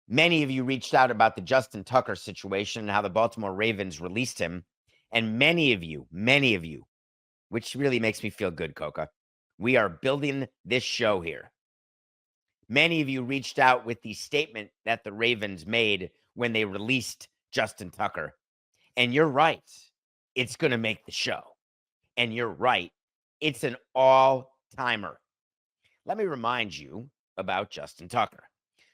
Many of you reached out about the Justin Tucker situation and how the Baltimore Ravens released him. And many of you, which really makes me feel good, Coca, we are building this show here. Many of you reached out with the statement that the Ravens made when they released Justin Tucker. And you're right. It's going to make the show. And you're right. It's an all-timer. Let me remind you about Justin Tucker.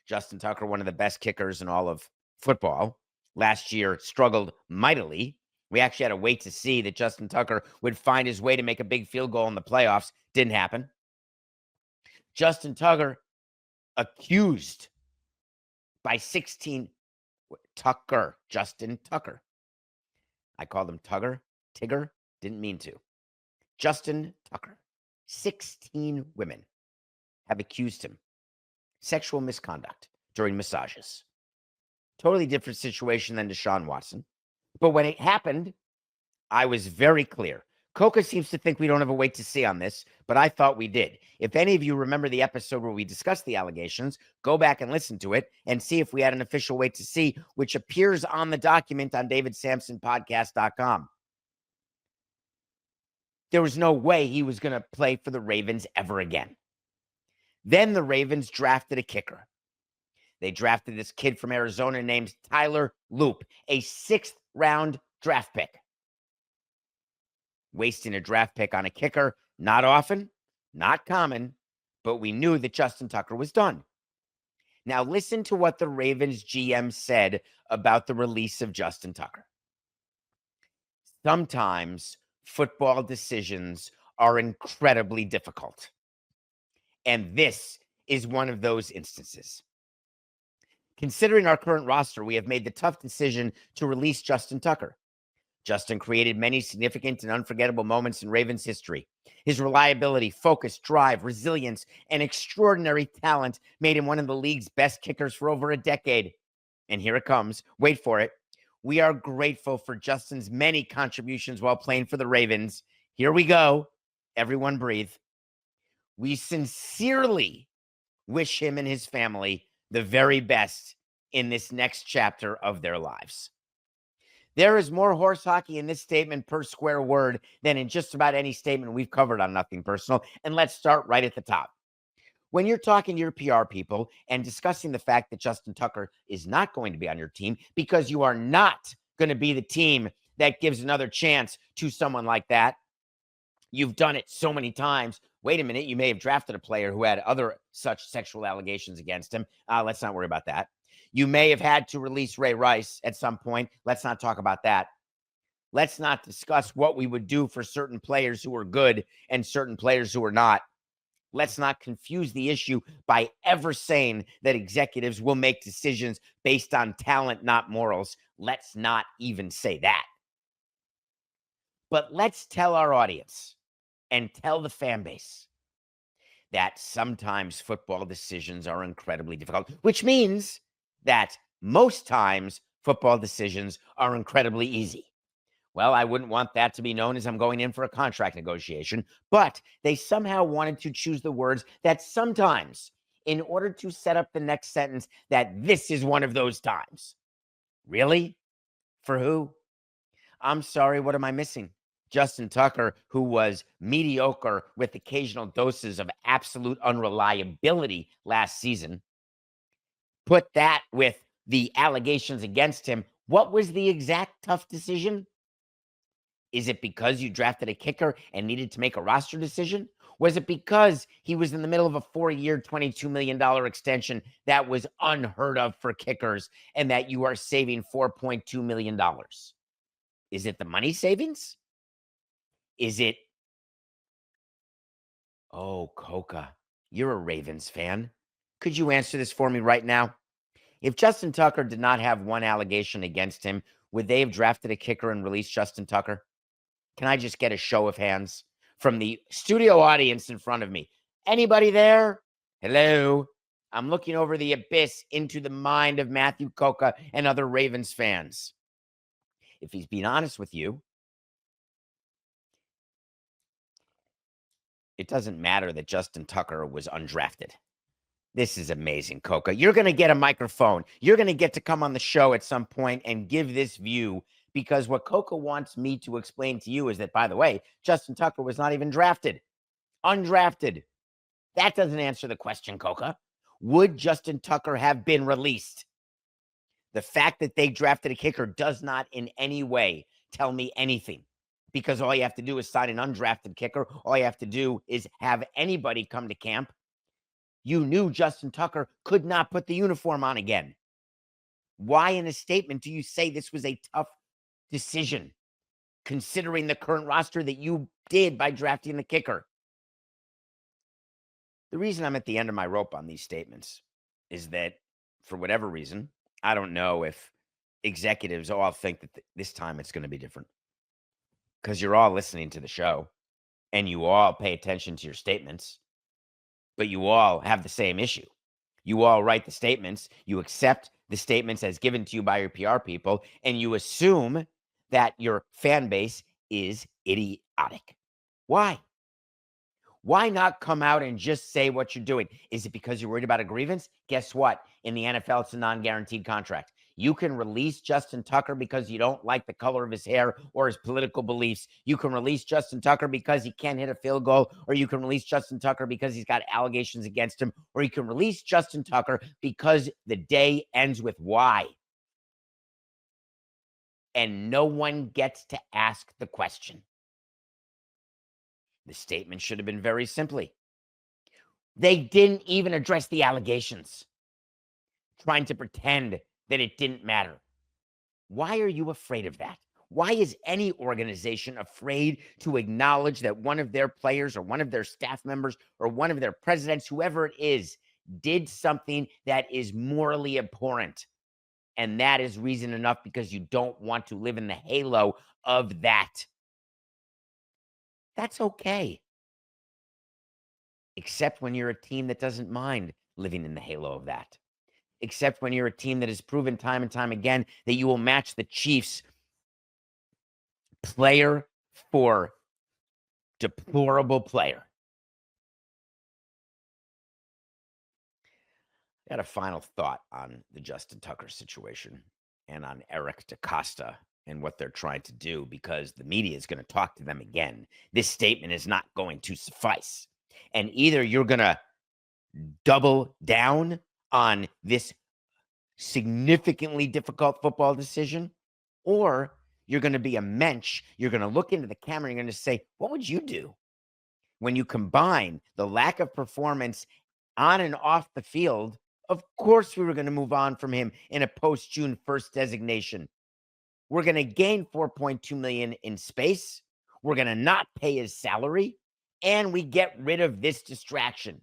Justin Tucker, one of the best kickers in all of football, last year struggled mightily. We actually had to wait to see that Justin Tucker would find his way to make a big field goal in the playoffs. Didn't happen. Justin Tucker accused by 16 Tucker, Justin Tucker. I called him Tigger, didn't mean to. Justin Tucker, 16 women have accused him sexual misconduct during massages. Totally different situation than Deshaun Watson. But when it happened, I was very clear. Coca seems to think we don't have a wait to see on this, but I thought we did. If any of you remember the episode where we discussed the allegations, go back and listen to it and see if we had an official wait to see, which appears on the document on davidsamsonpodcast.com. There was no way he was going to play for the Ravens ever again. Then the Ravens drafted a kicker. They drafted this kid from Arizona named Tyler Loop, a 6th-round draft pick. Wasting a draft pick on a kicker, not often, not common, but we knew that Justin Tucker was done. Now listen to what the Ravens GM said about the release of Justin Tucker. Sometimes football decisions are incredibly difficult. And this is one of those instances. Considering our current roster, we have made the tough decision to release Justin Tucker. Justin created many significant and unforgettable moments in Ravens history. His reliability, focus, drive, resilience, and extraordinary talent made him one of the league's best kickers for over a decade. And here it comes. Wait for it. We are grateful for Justin's many contributions while playing for the Ravens. Here we go. Everyone breathe. We sincerely wish him and his family the very best in this next chapter of their lives. There is more horse hockey in this statement per square word than in just about any statement we've covered on Nothing Personal. And let's start right at the top. When you're talking to your PR people and discussing the fact that Justin Tucker is not going to be on your team because you are not going to be the team that gives another chance to someone like that, you've done it so many times. Wait a minute, you may have drafted a player who had other such sexual allegations against him. Let's not worry about that. You may have had to release Ray Rice at some point. Let's not talk about that. Let's not discuss what we would do for certain players who are good and certain players who are not. Let's not confuse the issue by ever saying that executives will make decisions based on talent, not morals. Let's not even say that. But let's tell our audience and tell the fan base that sometimes football decisions are incredibly difficult, which means that most times football decisions are incredibly easy. Well, I wouldn't want that to be known as I'm going in for a contract negotiation, but they somehow wanted to choose the words that sometimes, in order to set up the next sentence, that this is one of those times. Really? For who? I'm sorry, what am I missing? Justin Tucker, who was mediocre with occasional doses of absolute unreliability last season, put that with the allegations against him. What was the exact tough decision? Is it because you drafted a kicker and needed to make a roster decision? Was it because he was in the middle of a 4-year, $22 million extension that was unheard of for kickers and that you are saving $4.2 million? Is it the money savings? Is it, oh, Coca, you're a Ravens fan. Could you answer this for me right now? If Justin Tucker did not have one allegation against him, would they have drafted a kicker and released Justin Tucker? Can I just get a show of hands from the studio audience in front of me? Anybody there? Hello? I'm looking over the abyss into the mind of Matthew Coca and other Ravens fans. If he's being honest with you, it doesn't matter that Justin Tucker was undrafted. This is amazing, Coca. You're going to get a microphone. You're going to get to come on the show at some point and give this view, because what Coca wants me to explain to you is that, by the way, Justin Tucker was not even drafted. Undrafted. That doesn't answer the question, Coca. Would Justin Tucker have been released? The fact that they drafted a kicker does not in any way tell me anything, because all you have to do is sign an undrafted kicker. All you have to do is have anybody come to camp. You knew Justin Tucker could not put the uniform on again. Why in a statement do you say this was a tough decision, considering the current roster that you did by drafting the kicker? The reason I'm at the end of my rope on these statements is that, for whatever reason, I don't know if executives all think that this time it's going to be different, because you're all listening to the show and you all pay attention to your statements, but you all have the same issue. You all write the statements, you accept the statements as given to you by your PR people, and you assume that your fan base is idiotic. Why? Why not come out and just say what you're doing? Is it because you're worried about a grievance? Guess what? In the NFL, it's a non-guaranteed contract. You can release Justin Tucker because you don't like the color of his hair or his political beliefs. You can release Justin Tucker because he can't hit a field goal, or you can release Justin Tucker because he's got allegations against him, or you can release Justin Tucker because the day ends with Y. And no one gets to ask the question. The statement should have been very simply. They didn't even address the allegations, trying to pretend that it didn't matter. Why are you afraid of that? Why is any organization afraid to acknowledge that one of their players or one of their staff members or one of their presidents, whoever it is, did something that is morally abhorrent? And that is reason enough, because you don't want to live in the halo of that. That's okay. Except when you're a team that doesn't mind living in the halo of that. Except when you're a team that has proven time and time again that you will match the Chiefs player for deplorable player. I got a final thought on the Justin Tucker situation and on Eric DaCosta and what they're trying to do, because the media is going to talk to them again. This statement is not going to suffice. And either you're going to double down on this significantly difficult football decision, or you're going to be a mensch. You're going to look into the camera and you're going to say, what would you do when you combine the lack of performance on and off the field? Of course, we were going to move on from him in a post-June 1st designation. We're going to gain $4.2 million in space. We're going to not pay his salary, and we get rid of this distraction.